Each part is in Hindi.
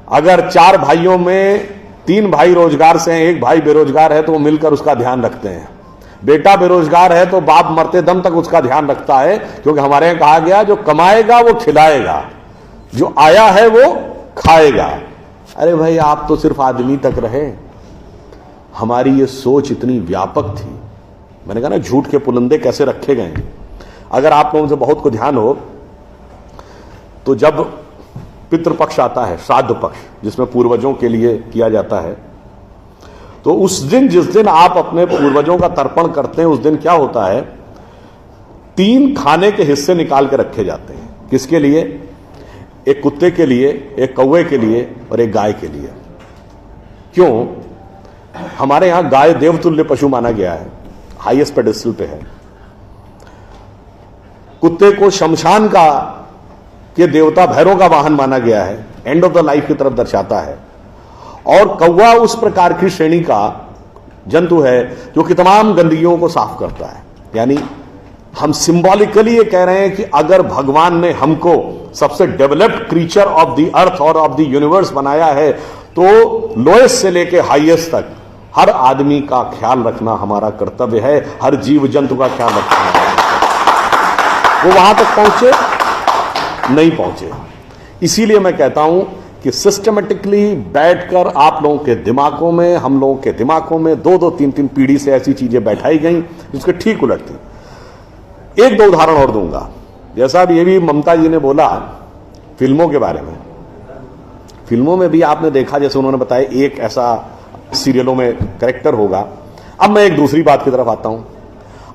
अगर 4 भाइयों में 3 भाई रोजगार से हैं, 1 भाई बेरोजगार है, तो वो मिलकर उसका ध्यान रखते हैं। बेटा बेरोजगार है तो बाप मरते दम तक उसका ध्यान रखता है, क्योंकि हमारे यहां कहा गया जो कमाएगा वो खिलाएगा, जो आया है वो खाएगा। अरे भाई, आप तो सिर्फ आदमी तक रहे। हमारी ये सोच इतनी व्यापक थी। मैंने कहा ना, झूठ के पुलंदे कैसे रखे गए। अगर आप लोगों से बहुत को ध्यान हो तो जब पितृपक्ष आता है, श्राद्ध पक्ष, जिसमें पूर्वजों के लिए किया जाता है, तो उस दिन, जिस दिन आप अपने पूर्वजों का तर्पण करते हैं, उस दिन क्या होता है, 3 खाने के हिस्से निकाल के रखे जाते हैं। किसके लिए? एक कुत्ते के लिए, एक कौवे के लिए और एक गाय के लिए। क्यों? हमारे यहां गाय देवतुल्य पशु माना गया है, हाईएस्ट पेडेस्टल पे है। कुत्ते को शमशान का के देवता भैरव का वाहन माना गया है, एंड ऑफ द लाइफ की तरफ दर्शाता है। और कौवा उस प्रकार की श्रेणी का जंतु है जो कि तमाम गंदगियों को साफ करता है। यानी हम सिंबॉलिकली ये कह रहे हैं कि अगर भगवान ने हमको सबसे developed creature of the earth और ऑफ द यूनिवर्स बनाया है, तो लोएस्ट से लेके हाईएस्ट तक हर आदमी का ख्याल रखना हमारा कर्तव्य है, हर जीव जंतु का ख्याल रखना हमारा कर्तव्य। वो वहां तक पहुंचे नहीं पहुंचे। इसीलिए मैं कहता हूं कि सिस्टमेटिकली बैठकर आप लोगों के दिमागों में, हम लोगों के दिमागों में 2-2, 3-3 पीढ़ी से ऐसी चीजें बैठाई गई जिसके ठीक उलट थी। 1-2 उदाहरण और दूंगा। जैसा ये भी ममता जी ने बोला फिल्मों के बारे में, फिल्मों में भी आपने देखा, जैसे उन्होंने बताया, एक ऐसा सीरियलों में कैरेक्टर होगा। अब मैं एक दूसरी बात की तरफ आता हूं।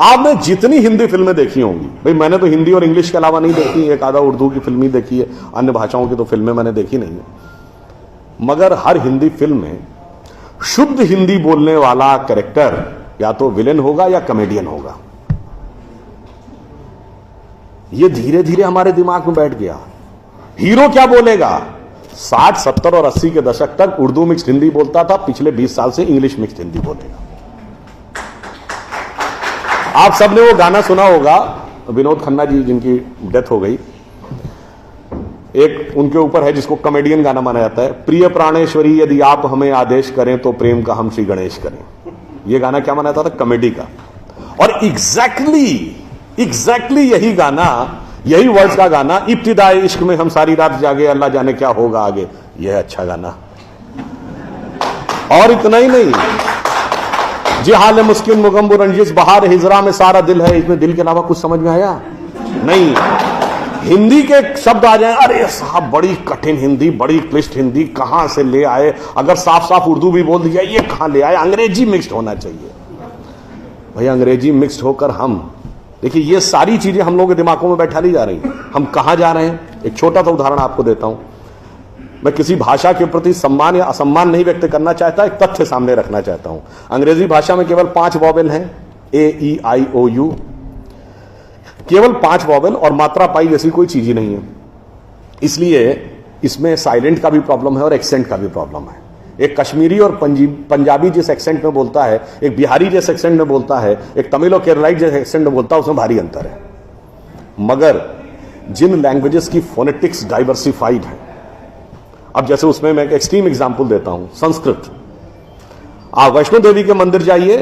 आपने जितनी हिंदी फिल्में देखी होंगी, भाई मैंने तो हिंदी और इंग्लिश के अलावा नहीं देखी, एक आधा उर्दू की फिल्म ही देखी है, अन्य भाषाओं की तो फिल्में मैंने देखी नहीं है। मगर हर हिंदी फिल्म में शुद्ध हिंदी बोलने वाला कैरेक्टर या तो विलेन होगा या कॉमेडियन होगा। ये धीरे धीरे हमारे दिमाग में बैठ गया। हीरो क्या बोलेगा? 60, 70 और 80 के दशक तक उर्दू मिक्स्ड हिंदी बोलता था, पिछले 20 साल से इंग्लिश मिक्स्ड हिंदी बोलेगा। आप सबने वो गाना सुना होगा, विनोद खन्ना जी जिनकी डेथ हो गई, एक उनके ऊपर है जिसको कॉमेडियन गाना माना जाता है, प्रिय प्राणेश्वरी यदि आप हमें आदेश करें तो प्रेम का हम श्री गणेश करें। ये गाना क्या माना जाता था? कॉमेडी का। और एग्जैक्टली यही गाना, यही वर्ड्स का गाना, इब्तिदाई इश्क में हम सारी रात जागे अल्लाह जाने क्या होगा आगे, यह अच्छा गाना। और इतना ही नहीं, जी हाल मुस्किन मुगम्बुर रंजिश बहार हिजरा में सारा दिल है, इसमें दिल के अलावा कुछ समझ में आया नहीं। हिंदी के शब्द आ जाए, अरे साहब बड़ी कठिन हिंदी, बड़ी क्लिष्ट हिंदी कहां से ले आए, अगर साफ साफ उर्दू भी बोल दिया ये कहां ले आए, अंग्रेजी मिक्स्ड होना चाहिए। भाई अंग्रेजी मिक्स्ड होकर हम, देखिए ये सारी चीजें हम लोगों के दिमागों में बैठा ली जा रही हैं। हम कहां जा रहे हैं? एक छोटा सा उदाहरण आपको देता हूं। मैं किसी भाषा के प्रति सम्मान या असम्मान नहीं व्यक्त करना चाहता, एक तथ्य सामने रखना चाहता हूं। अंग्रेजी भाषा में केवल 5 वॉवेल हैं, AEIOU, केवल 5 वॉवेल, और मात्रा पाई जैसी कोई चीज ही नहीं है। इसलिए इसमें साइलेंट का भी प्रॉब्लम है और एक्सेंट का भी प्रॉब्लम है। एक कश्मीरी और पंजाबी जिस एक्सेंट में बोलता है, एक बिहारी जिस एक्सेंट में बोलता है, एक तमिल और केरलाई जिस एक्सेंट में बोलता है, उसमें भारी अंतर है। मगर जिन लैंग्वेजेस की फोनेटिक्स डाइवर्सिफाइड है, अब जैसे उसमें मैं एक एक्सट्रीम एग्जांपल देता हूं, संस्कृत। आप वैष्णो देवी के मंदिर जाइए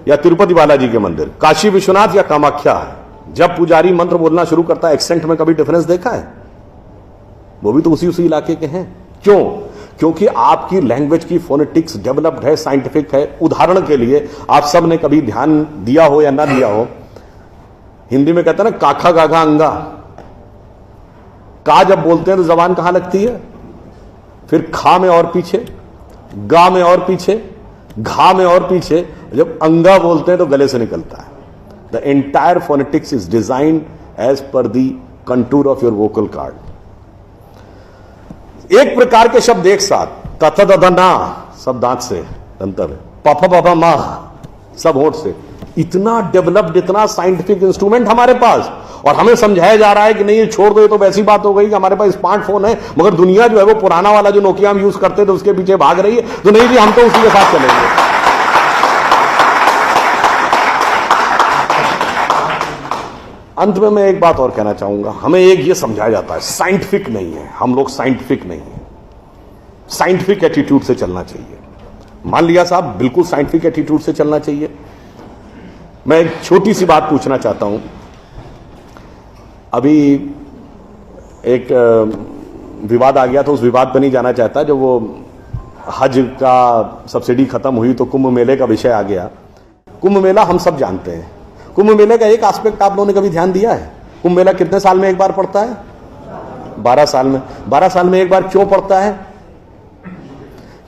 या तिरुपति बालाजी के मंदिर, काशी विश्वनाथ या कामाख्या, जब पुजारी मंत्र बोलना शुरू करता है, एक्सेंट में कभी डिफरेंस देखा है? वो भी तो उसी इलाके के हैं। क्यों? क्योंकि आपकी लैंग्वेज की फोनेटिक्स डेवलप्ड है, साइंटिफिक है। उदाहरण के लिए, आप सब ने कभी ध्यान दिया हो या ना दिया हो, हिंदी में कहते हैं ना काखा गाघा अंगा, का जब बोलते हैं तो जबान कहां लगती है? फिर खा में और पीछे, गा में और पीछे, घा में और पीछे, जब अंगा बोलते हैं तो गले से निकलता है। The entire phonetics is designed as per the contour of your vocal cord. एक प्रकार के शब्द एक साथ, तथा दधा ना सब दांत से, दंतर, पापा पापा मां सब होठ से, इतना डेवलप्ड, इतना साइंटिफिक इंस्ट्रूमेंट हमारे पास, और हमें समझाया जा रहा है कि नहीं ये छोड़ दो, ये तो वैसी बात हो गई कि हमारे पास स्मार्टफोन है। मगर दुनिया जो है वो पुराना वाला जो नोकिया हम यूज करते थे उसके पीछे भाग रही है। तो नहीं जी, हम तो उसी के साथ चलेंगे। अंत में मैं एक बात और कहना चाहूंगा, हमें एक ये समझाया जाता है साइंटिफिक नहीं है, हम लोग साइंटिफिक नहीं है। साइंटिफिक एटीट्यूड से चलना चाहिए। मान लिया साहब, बिल्कुल साइंटिफिक एटीट्यूड से चलना चाहिए। मैं एक छोटी सी बात पूछना चाहता हूं। अभी एक विवाद आ गया था, उस विवाद पर नहीं जाना चाहता। जब वो हज का सब्सिडी खत्म हुई तो कुंभ मेले का विषय आ गया। कुंभ मेला हम सब जानते हैं। कुंभ मेले का एक एस्पेक्ट आप लोगों ने कभी ध्यान दिया है? कुंभ मेला कितने साल में एक बार पड़ता है? 12 साल में। 12 साल में एक बार क्यों पड़ता है?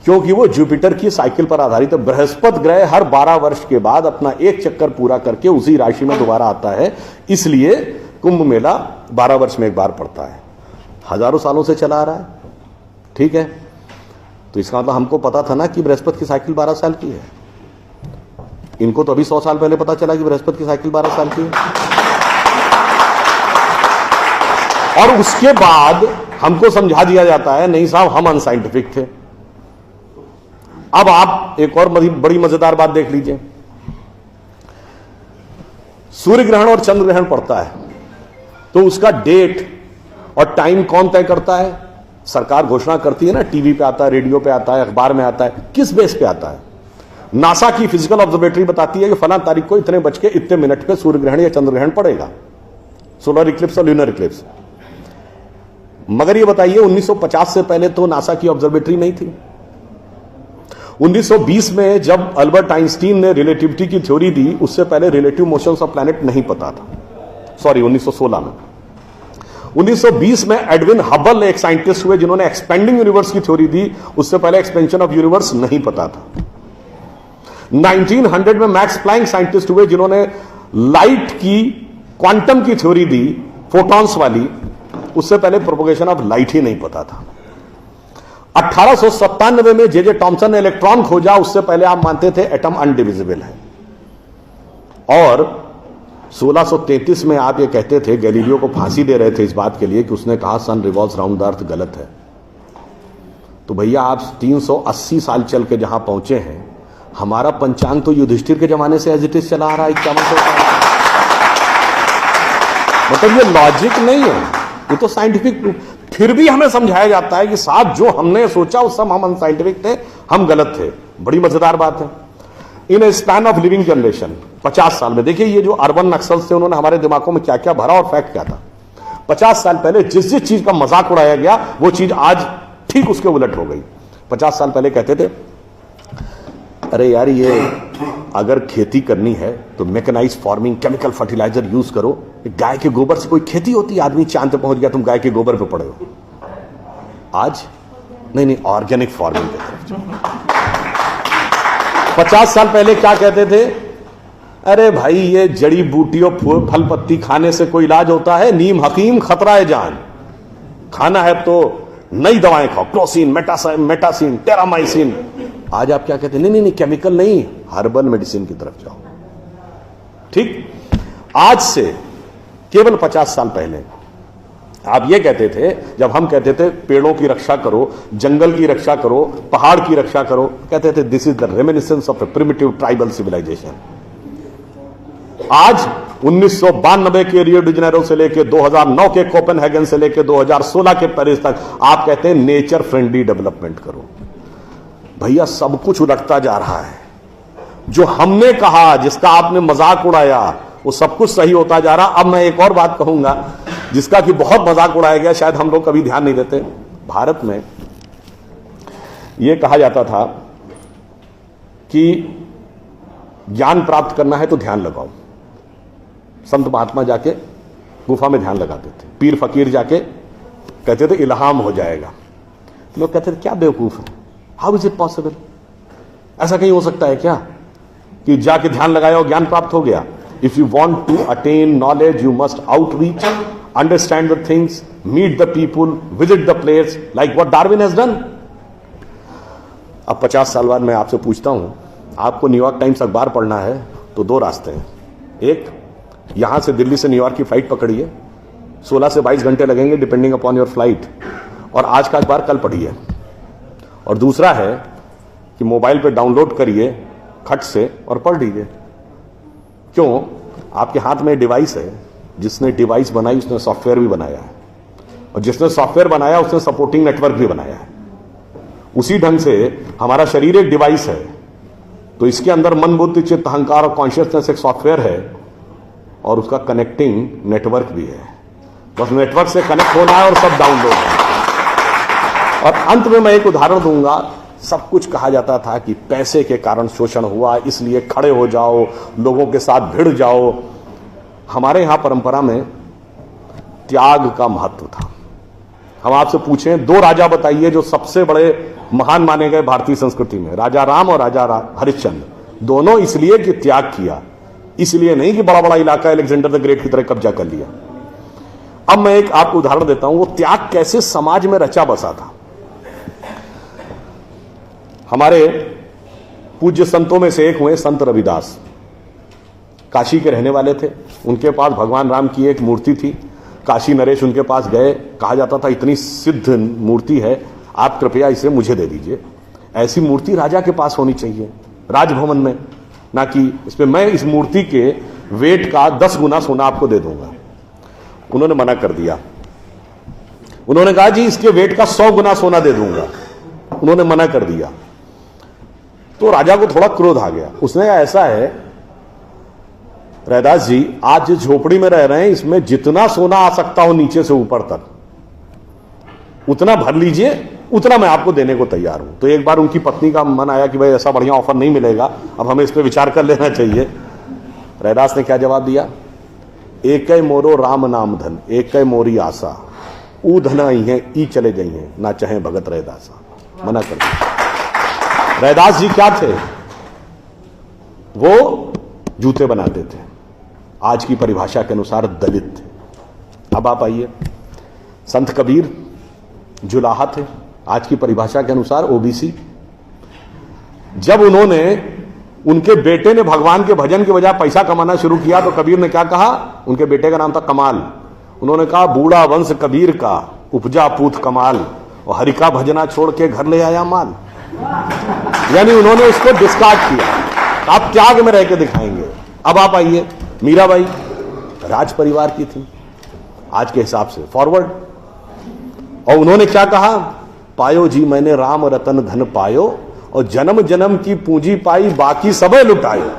क्योंकि वो जुपिटर की साइकिल पर आधारित है। बृहस्पति ग्रह हर 12 वर्ष के बाद अपना एक चक्कर पूरा करके उसी राशि में दोबारा आता है, इसलिए कुंभ मेला 12 वर्ष में एक बार पड़ता है। हजारों सालों से चला आ रहा है, ठीक है। तो इसका मतलब हमको पता था ना कि बृहस्पति की साइकिल 12 साल की है। इनको तो अभी 100 साल पहले पता चला कि बृहस्पति की साइकिल 12 साल की है। और उसके बाद हमको समझा दिया जाता है नहीं साहब हम अनसाइंटिफिक थे। अब आप एक और बड़ी मजेदार बात देख लीजिए। सूर्य ग्रहण और चंद्र ग्रहण पड़ता है तो उसका डेट और टाइम कौन तय करता है? सरकार घोषणा करती है ना, टीवी पे आता है, रेडियो पे आता है, अखबार में आता है। किस बेस पे आता है? नासा की फिजिकल ऑब्जर्वेटरी बताती है कि फलां तारीख को इतने बज के इतने मिनट पे सूर्य ग्रहण या चंद्र ग्रहण पड़ेगा, सोलर इक्लिप्स और ल्यूनर इक्लिप्स। मगर ये बताइए 1950 से पहले तो नासा की ऑब्जर्वेटरी नहीं थी। 1920 में जब अल्बर्ट आइंस्टीन ने रिलेटिविटी की थ्योरी दी, उससे पहले रिलेटिव मोशंस ऑफ प्लैनेट नहीं पता था। सॉरी, 1916 में। 1920 में एडविन हबल एक साइंटिस्ट हुए जिन्होंने एक्सपेंडिंग यूनिवर्स की थ्योरी दी, उससे पहले एक्सपेंशन ऑफ यूनिवर्स नहीं पता था। 1900 में मैक्स प्लैंक साइंटिस्ट हुए जिन्होंने लाइट की क्वांटम की थ्योरी दी, फोटॉन्स वाली, उससे पहले प्रोपगेशन ऑफ लाइट ही नहीं पता था। 1897 में जे टॉमसन ने इलेक्ट्रॉन खोजा, उससे पहले आप मानते थे एटम अनडिविजिबल है। और 1633 में आप ये कहते थे, गैलीलियो को फांसी दे रहे थे इस बात के लिए कि उसने कहा सन रिवॉल्व्स राउंड द अर्थ गलत है। तो भैया आप 380 साल चल के जहां पहुंचे हैं, हमारा पंचांग तो युधिष्ठिर के जमाने से एज इट इज चला आ रहा है 5100 साल। मतलब ये लॉजिक नहीं है, ये तो साइंटिफिक प्रूफ। फिर भी हमें समझाया जाता है कि साहब जो हमने सोचा उस सब हम अनसाइंटिफिक थे, हम गलत थे। बड़ी मजेदार बात है। इन ए स्पैन ऑफ लिविंग जनरेशन 50 साल में, देखिए ये जो अर्बन नक्सल्स थे उन्होंने हमारे दिमागों में क्या क्या भरा और फैक्ट क्या था। 50 साल पहले जिस जिस चीज का मजाक उड़ाया गया वो चीज आज ठीक उसके उलट हो गई। 50 साल पहले कहते थे अरे यार ये अगर खेती करनी है तो mechanised farming, chemical fertiliser use करो। गाय के गोबर से कोई खेती होती? आदमी चांद पे पहुंच गया, तुम गाय के गोबर पे पड़े हो। आज नहीं, ऑर्गेनिक फार्मिंग की तरफ जाओ। 50 साल पहले क्या कहते थे? अरे भाई ये जड़ी बूटियों फल पत्ती खाने से कोई इलाज होता है? नीम हकीम खतरा है जान। खाना है तो नई दवाएं खाओ, क्रोसिन, मेटासिन, टेरामाइसिन। आज आप क्या कहते हैं? नहीं, केमिकल नहीं, हर्बल मेडिसिन की तरफ जाओ। ठीक, आज से केवल 50 साल पहले आप ये कहते थे, जब हम कहते थे पेड़ों की रक्षा करो, जंगल की रक्षा करो, पहाड़ की रक्षा करो, कहते थे this is the reminiscence of a primitive tribal civilisation. आज 1992 के रियो डी जेनेरो से लेकर 2009 के कोपेनहेगन से लेकर 2016 के पेरिस तक आप कहते हैं नेचर फ्रेंडली डेवलपमेंट करो। भैया सब कुछ उलटता जा रहा है। जो हमने कहा, जिसका आपने मजाक उड़ाया, वो सब कुछ सही होता जा रहा। अब मैं एक और बात कहूंगा जिसका कि बहुत मजाक उड़ाया गया, शायद हम लोग कभी ध्यान नहीं देते। भारत में यह कहा जाता था कि ज्ञान प्राप्त करना है तो ध्यान लगाओ। संत महात्मा जाके गुफा में ध्यान लगाते थे, पीर फकीर जाके कहते थे इल्हाम हो जाएगा। लोग कहते थे क्या बेवकूफ है, हाउ इज इट पॉसिबल? ऐसा कहीं हो सकता है क्या कि जाके ध्यान लगाया और ज्ञान प्राप्त हो गया? If you want to attain knowledge you must outreach, understand the things, meet the people, visit the place, like what Darwin has done. अब 50 साल बाद मैं आपसे पूछता हूं, आपको न्यूयॉर्क टाइम्स अखबार पढ़ना है तो दो रास्ते हैं। एक, यहां से दिल्ली से न्यूयॉर्क की फ्लाइट पकड़िए, 16 से 22 घंटे लगेंगे डिपेंडिंग अपॉन योर फ्लाइट, और आज का अखबार कल पढ़िए। और दूसरा है कि मोबाइल पे डाउनलोड करिए खट से और पढ़ लीजिए। क्यों? आपके हाथ में डिवाइस है, जिसने डिवाइस बनाई उसने सॉफ्टवेयर भी बनाया है, और जिसने सॉफ्टवेयर बनाया उसने सपोर्टिंग नेटवर्क भी बनाया है। उसी ढंग से हमारा शरीर एक डिवाइस है, तो इसके अंदर मन, बुद्धि, चित्त, अहंकार और कॉन्शियसनेस एक सॉफ्टवेयर है और उसका कनेक्टिंग नेटवर्क भी है। बस नेटवर्क से कनेक्ट होना है और सब डाउनलोड है। और अंत में मैं एक उदाहरण दूंगा। सब कुछ कहा जाता था कि पैसे के कारण शोषण हुआ, इसलिए खड़े हो जाओ, लोगों के साथ भिड़ जाओ। हमारे यहां परंपरा में त्याग का महत्व था। हम आपसे पूछें, दो राजा बताइए जो सबसे बड़े महान माने गए भारतीय संस्कृति में, राजा राम और राजा हरिश्चंद्र। दोनों इसलिए कि त्याग किया, इसलिए नहीं कि बड़ा बड़ा इलाका अलेक्जेंडर द ग्रेट की तरह कब्जा कर लिया। अब मैं एक आपको उदाहरण देता हूं, वो त्याग कैसे समाज में रचा बसा था। हमारे पूज्य संतों में से एक हुए संत रविदास, काशी के रहने वाले थे। उनके पास भगवान राम की एक मूर्ति थी। काशी नरेश उनके पास गए, कहा जाता था इतनी सिद्ध मूर्ति है, आप कृपया इसे मुझे दे दीजिए। ऐसी मूर्ति राजा के पास होनी चाहिए राजभवन में, ना कि इसमें मैं इस मूर्ति के वेट का 10 गुना सोना आपको दे दूंगा। उन्होंने मना कर दिया। उन्होंने कहा जी इसके वेट का 100 गुना सोना दे दूंगा। उन्होंने मना कर दिया। तो राजा को थोड़ा क्रोध आ गया। उसने कहा ऐसा है रैदास जी, आज जिस झोपड़ी में रह रहे हैं इसमें जितना सोना आ सकता हो नीचे से ऊपर तक उतना भर लीजिए, उतना मैं आपको देने को तैयार हूं। तो एक बार उनकी पत्नी का मन आया कि भाई ऐसा बढ़िया ऑफर नहीं मिलेगा, अब हमें इस पर विचार कर लेना चाहिए। रैदास ने क्या जवाब दिया? एक मोरो राम नाम धन, एक मोरी आशा, ऊ धन आई है ई चले गई है, ना चाहे भगत रैदासा। मना कर दिया। रैदास जी क्या थे? वो जूते बनाते थे, आज की परिभाषा के अनुसार दलित थे। अब आप आइए, संत कबीर जुलाहा थे, आज की परिभाषा के अनुसार ओबीसी। जब उनके बेटे ने भगवान के भजन के बजाय पैसा कमाना शुरू किया तो कबीर ने क्या कहा? उनके बेटे का नाम था कमाल। उन्होंने कहा बूढ़ा वंश कबीर का, उपजा पूत कमाल, और हरि का भजना छोड़ के घर ले आया माल। यानी उन्होंने उसको डिस्कार्ड किया। आप त्याग में रह के दिखाएंगे। अब आप आइए, मीराबाई राज परिवार की थी आज के हिसाब से, फॉरवर्ड। और उन्होंने क्या कहा? पायो जी मैंने राम रतन धन पायो, और जन्म जन्म की पूंजी पाई बाकी सबे लुटायो।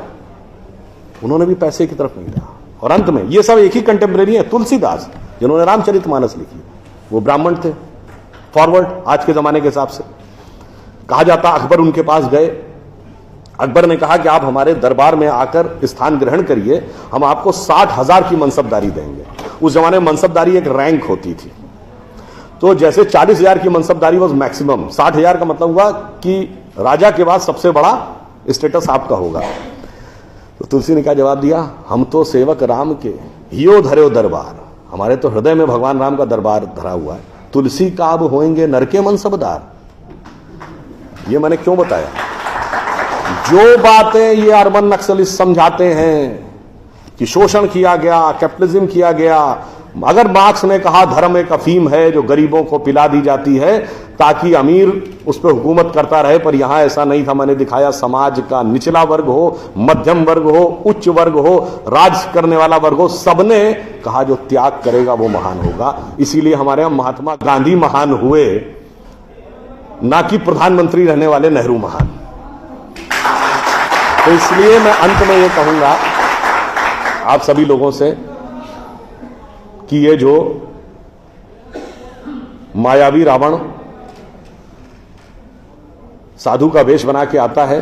उन्होंने भी पैसे की तरफ नहीं रहा। और अंत में ये सब एक ही कंटेम्परेरी है, तुलसीदास जिन्होंने रामचरितमानस लिखी, वो ब्राह्मण थे, फॉरवर्ड आज के जमाने के हिसाब से। कहा जाता अकबर उनके पास गए। अकबर ने कहा कि आप हमारे दरबार में आकर स्थान ग्रहण करिए, हम आपको 60,000 की मनसबदारी देंगे। उस जमाने में मनसबदारी एक रैंक होती थी। तो जैसे 40,000 की मनसबदारी वॉज मैक्सिमम, 60,000 का मतलब हुआ कि राजा के बाद सबसे बड़ा स्टेटस आपका होगा। तो तुलसी ने क्या जवाब दिया? हम तो सेवक राम के हियो धरे दरबार, हमारे तो हृदय में भगवान राम का दरबार धरा हुआ है। तुलसी का अब होएंगे नर के मनसबदार। ये मैंने क्यों बताया? जो बातें ये अर्बन नक्सलिस्ट समझाते हैं कि शोषण किया गया, कैपिटलिज्म किया गया, अगर मार्क्स ने कहा धर्म एक अफीम है जो गरीबों को पिला दी जाती है ताकि अमीर उस पर हुकूमत करता रहे, पर यहां ऐसा नहीं था। मैंने दिखाया समाज का निचला वर्ग हो, मध्यम वर्ग हो, उच्च वर्ग हो, राज करने वाला वर्ग हो, सबने कहा जो त्याग करेगा वो महान होगा। इसीलिए हमारे यहां महात्मा गांधी महान हुए, ना कि प्रधानमंत्री रहने वाले नेहरू महान। तो इसलिए मैं अंत में ये कहूंगा आप सभी लोगों से कि ये जो मायावी रावण साधु का वेश बना के आता है,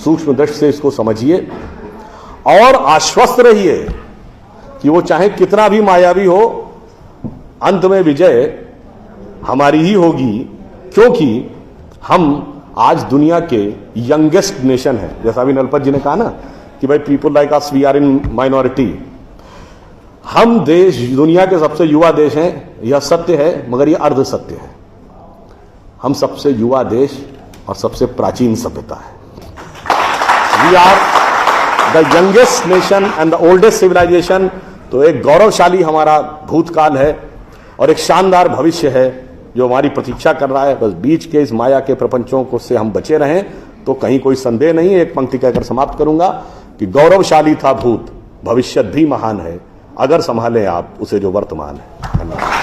सूक्ष्म दृष्टि से इसको समझिए और आश्वस्त रहिए कि वो चाहे कितना भी मायावी हो, अंत में विजय हमारी ही होगी, क्योंकि हम आज दुनिया के यंगेस्ट नेशन है। जैसा अभी नलपत जी ने कहा ना कि भाई people like us we are in minority. हम देश दुनिया के सबसे युवा देश हैं, यह सत्य है, मगर यह अर्ध सत्य है। हम सबसे युवा देश और सबसे प्राचीन सभ्यता है। We are the youngest nation and the oldest civilisation. तो एक गौरवशाली हमारा भूतकाल है और एक शानदार भविष्य है जो हमारी प्रतीक्षा कर रहा है। बस बीच के इस माया के प्रपंचों को से हम बचे रहें तो कहीं कोई संदेह नहीं है। एक पंक्ति कहकर समाप्त करूंगा कि गौरवशाली था भूत, भविष्य भी महान है, अगर संभालें आप उसे जो वर्तमान है। धन्यवाद।